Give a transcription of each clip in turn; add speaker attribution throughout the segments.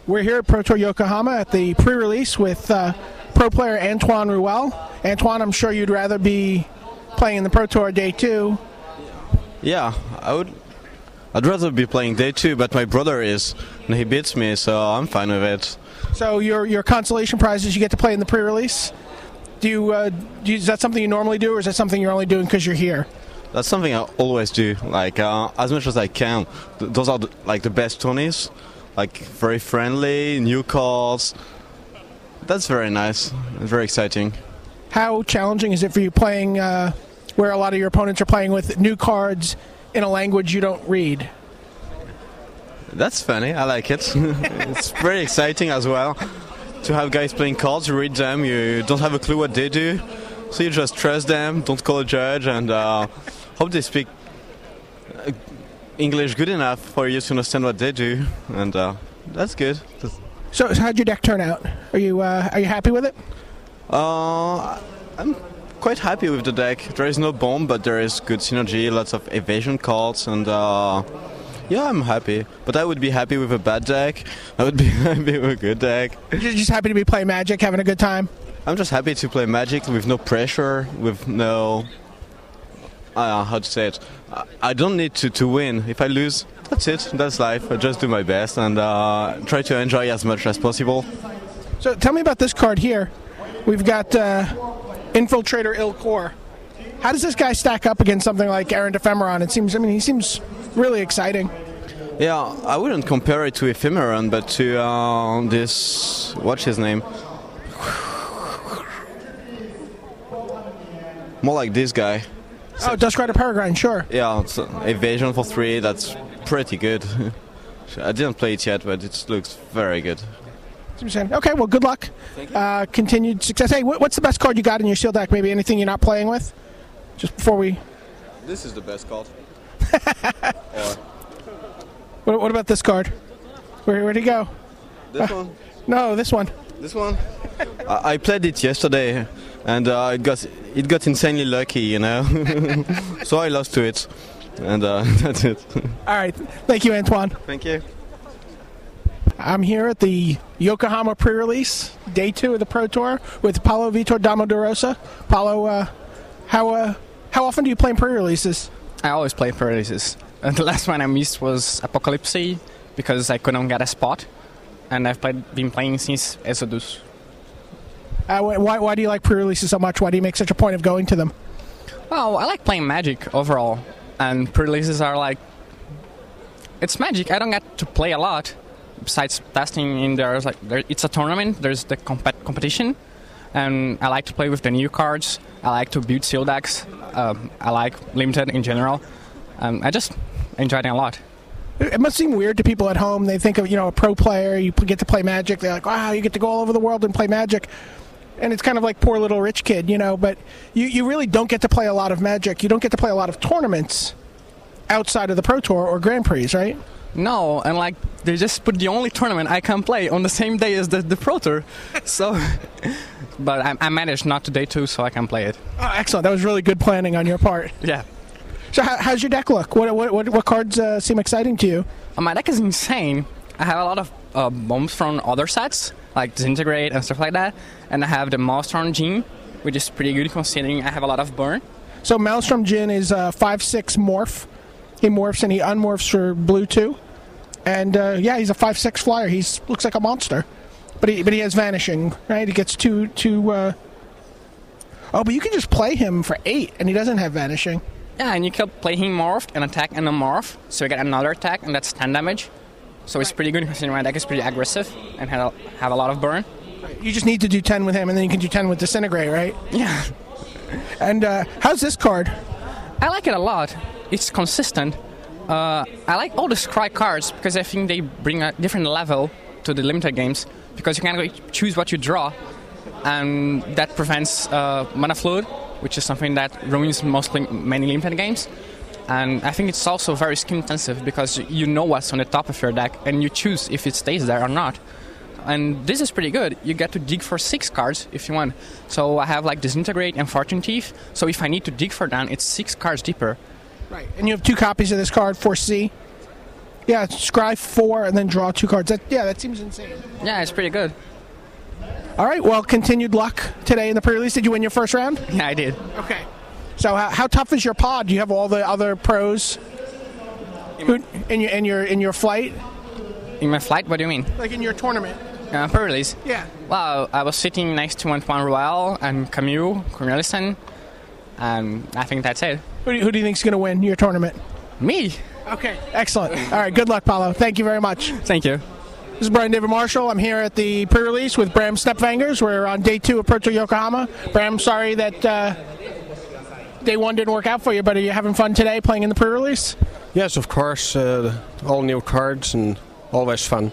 Speaker 1: We're here at Pro Tour-Yokohama at the pre-release with pro player Antoine Ruel. Antoine, I'm sure you'd rather be playing in the Pro Tour Day 2.
Speaker 2: Yeah, I'd rather be playing Day 2, but my brother is, and he beats me, so I'm fine with it.
Speaker 1: So your consolation prize is you get to play in the pre-release. Is that something you normally do, or is that something you're only doing because you're here?
Speaker 2: That's something I always do, like as much as I can. Those are the best tourneys, like very friendly, new cards. That's very nice, very exciting.
Speaker 1: How challenging is it for you playing where a lot of your opponents are playing with new cards in a language you don't read?
Speaker 2: That's funny, I like it. It's very exciting as well to have guys playing cards, you read them, you don't have a clue what they do, so you just trust them, don't call a judge, and hope they speak English good enough for you to understand what they do, and that's good.
Speaker 1: So how'd your deck turn out? Are you happy with it?
Speaker 2: I'm quite happy with the deck. There is no bomb, but there is good synergy, lots of evasion cards, and yeah, I'm happy. But I would be happy with a bad deck. I would be happy with a good deck.
Speaker 1: You're just happy to be playing Magic, having a good time?
Speaker 2: I'm just happy to play Magic with no pressure, with no... how to say it? I don't need to win. If I lose, that's it. That's life. I just do my best and try to enjoy as much as possible.
Speaker 1: So tell me about this card here. We've got Infiltrator Ilcor. How does this guy stack up against something like Errant Ephemeron? He seems really exciting.
Speaker 2: Yeah, I wouldn't compare it to Ephemeron, but to this... What's his name? More like this guy.
Speaker 1: Oh, Duskrider Peregrine, sure.
Speaker 2: Yeah, it's evasion for 3, that's pretty good. I didn't play it yet, but it looks very good.
Speaker 1: Okay, well, good luck. Continued success. Hey, what's the best card you got in your seal deck? Maybe anything you're not playing with? Just before we...
Speaker 2: This is the best card.
Speaker 1: What about this card? Where'd he go?
Speaker 2: This one?
Speaker 1: No, this one.
Speaker 2: This one? I played it yesterday, and it got insanely lucky, you know. So I lost to it, and that's it.
Speaker 1: All right. Thank you, Antoine.
Speaker 2: Thank you.
Speaker 1: I'm here at the Yokohama pre-release, Day 2 of the Pro Tour, with Paulo, Vitor, Damo, Rosa. Paulo, how often do you play in pre-releases?
Speaker 3: I always play pre-releases. The last one I missed was Apocalypse because I couldn't get a spot, and I've been playing since Exodus.
Speaker 1: Why do you like pre-releases so much? Why do you make such a point of going to them?
Speaker 3: Well, I like playing Magic overall, and pre-releases are like... It's Magic. I don't get to play a lot. Besides testing in there, it's a tournament, there's the competition, and I like to play with the new cards. I like to build seal decks. I like limited in general. I just enjoy it a lot.
Speaker 1: It must seem weird to people at home. They think of, a pro player, you get to play Magic. They're like, wow, you get to go all over the world and play Magic. And it's kind of like poor little rich kid, but you really don't get to play a lot of Magic. You don't get to play a lot of tournaments outside of the Pro Tour or Grand Prix, right?
Speaker 3: No, and they just put the only tournament I can play on the same day as the Pro Tour. So, but I managed not to Day 2, so I can play it.
Speaker 1: Oh, excellent. That was really good planning on your part.
Speaker 3: Yeah.
Speaker 1: So how's your deck look? What cards seem exciting to you?
Speaker 3: My deck is insane. I have a lot of bombs from other sets, like Disintegrate and stuff like that. And I have the Maelstrom Djinn, which is pretty good considering I have a lot of burn.
Speaker 1: So Maelstrom Djinn is 5/6 morph. He morphs and he unmorphs for blue 2. And he's a 5/6 flyer. He looks like a monster. But he has vanishing, right? He gets two Oh, but you can just play him for 8 and he doesn't have vanishing.
Speaker 3: Yeah, and you can play him morphed and attack and unmorph, so you get another attack and that's 10 damage. So it's pretty good considering my deck is pretty aggressive and have a lot of burn.
Speaker 1: You just need to do 10 with him and then you can do 10 with Disintegrate, right?
Speaker 3: Yeah.
Speaker 1: And how's this card?
Speaker 3: I like it a lot. It's consistent. I like all the Scry cards because I think they bring a different level to the limited games because you can choose what you draw, and that prevents mana fluid, which is something that ruins many limited games. And I think it's also very skill intensive because you know what's on the top of your deck and you choose if it stays there or not. And this is pretty good. You get to dig for 6 cards if you want. So I have Disintegrate and Fortune Thief. So if I need to dig for them, it's 6 cards deeper.
Speaker 1: Right, and you have 2 copies of this card for C? Yeah, scry 4 and then draw 2 cards. That seems insane.
Speaker 3: Yeah, it's pretty good.
Speaker 1: All right, well, continued luck today in the pre-release. Did you win your first round?
Speaker 3: Yeah, I did.
Speaker 1: Okay. So how tough is your pod? Do you have all the other pros in your flight?
Speaker 3: In my flight? What do you mean?
Speaker 1: Like in your tournament?
Speaker 3: Pre-release?
Speaker 1: Yeah.
Speaker 3: Well, I was sitting next to Antoine, Ruel, and Cornelissen, and I think that's it.
Speaker 1: Who do you think's going to win your tournament?
Speaker 3: Me.
Speaker 1: Okay, excellent. All right, good luck, Paulo. Thank you very much.
Speaker 3: Thank you.
Speaker 1: This is Brian David Marshall. I'm here at the pre-release with Bram Snepvangers. We're on day 2 of Pro Tour-Yokohama. Bram, sorry that day 1 didn't work out for you, but are you having fun today playing in the pre-release?
Speaker 4: Yes, of course. All new cards and always fun.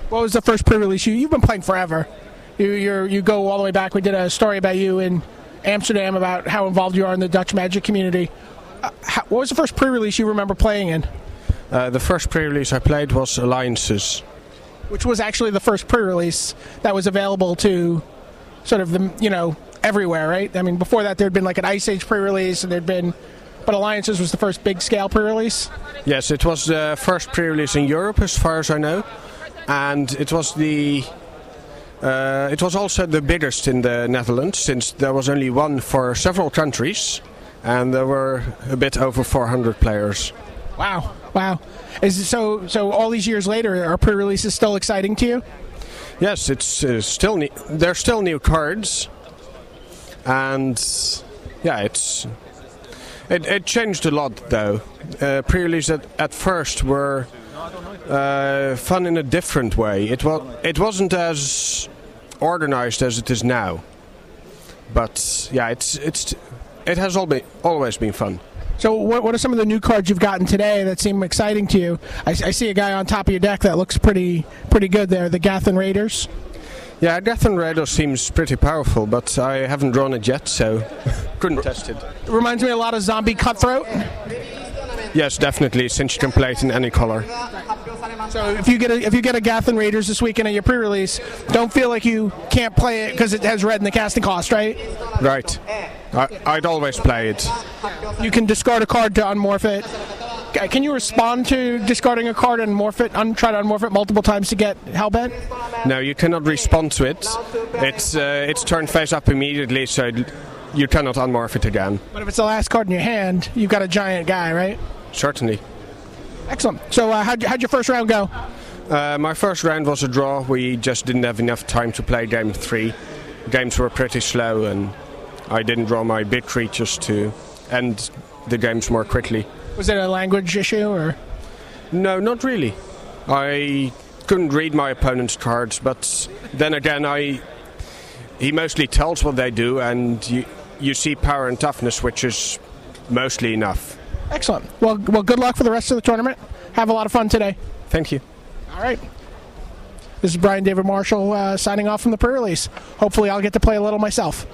Speaker 1: What was the first pre-release? You've been playing forever. You go all the way back. We did a story about you in Amsterdam about how involved you are in the Dutch Magic community. What was the first pre-release you remember playing in?
Speaker 4: The first pre-release I played was Alliances.
Speaker 1: Which was actually the first pre-release that was available to sort of everywhere, right? I mean, before that there'd been like an Ice Age pre-release, and but Alliances was the first big scale pre-release.
Speaker 4: Yes, it was the first pre-release in Europe, as far as I know, and it was also the biggest in the Netherlands, since there was only one for several countries, and there were a bit over 400 players.
Speaker 1: Wow. So all these years later, are pre-releases still exciting to you?
Speaker 4: Yes, it's they're still new cards, and yeah, it changed a lot though. Pre-releases at first were fun in a different way. It wasn't as organized as it is now, but yeah, it has always been fun.
Speaker 1: So what are some of the new cards you've gotten today that seem exciting to you? I see a guy on top of your deck that looks pretty good there, the Gathan Raiders.
Speaker 4: Yeah, Gathan Raiders seems pretty powerful, but I haven't drawn it yet, so couldn't test it.
Speaker 1: It reminds me a lot of Zombie Cutthroat.
Speaker 4: Yes, definitely, since you can play it in any color.
Speaker 1: So if you get a Gathan Raiders this weekend at your pre-release, don't feel like you can't play it because it has red in the casting cost, right?
Speaker 4: Right. I'd always play it.
Speaker 1: You can discard a card to unmorph it. Can you respond to discarding a card and try to unmorph it multiple times to get Hellbent?
Speaker 4: No, you cannot respond to it. It's turned face up immediately, so you cannot unmorph it again.
Speaker 1: But if it's the last card in your hand, you've got a giant guy, right?
Speaker 4: Certainly.
Speaker 1: Excellent. So how'd your first round go?
Speaker 4: My first round was a draw. We just didn't have enough time to play game 3. Games were pretty slow, and I didn't draw my big creatures to end the games more quickly.
Speaker 1: Was it a language issue, or?
Speaker 4: No, not really. I couldn't read my opponent's cards, but then again, he mostly tells what they do, and you see power and toughness, which is mostly enough.
Speaker 1: Excellent. Well, good luck for the rest of the tournament. Have a lot of fun today.
Speaker 4: Thank you.
Speaker 1: All right. This is Brian David Marshall signing off from the pre-release. Hopefully I'll get to play a little myself.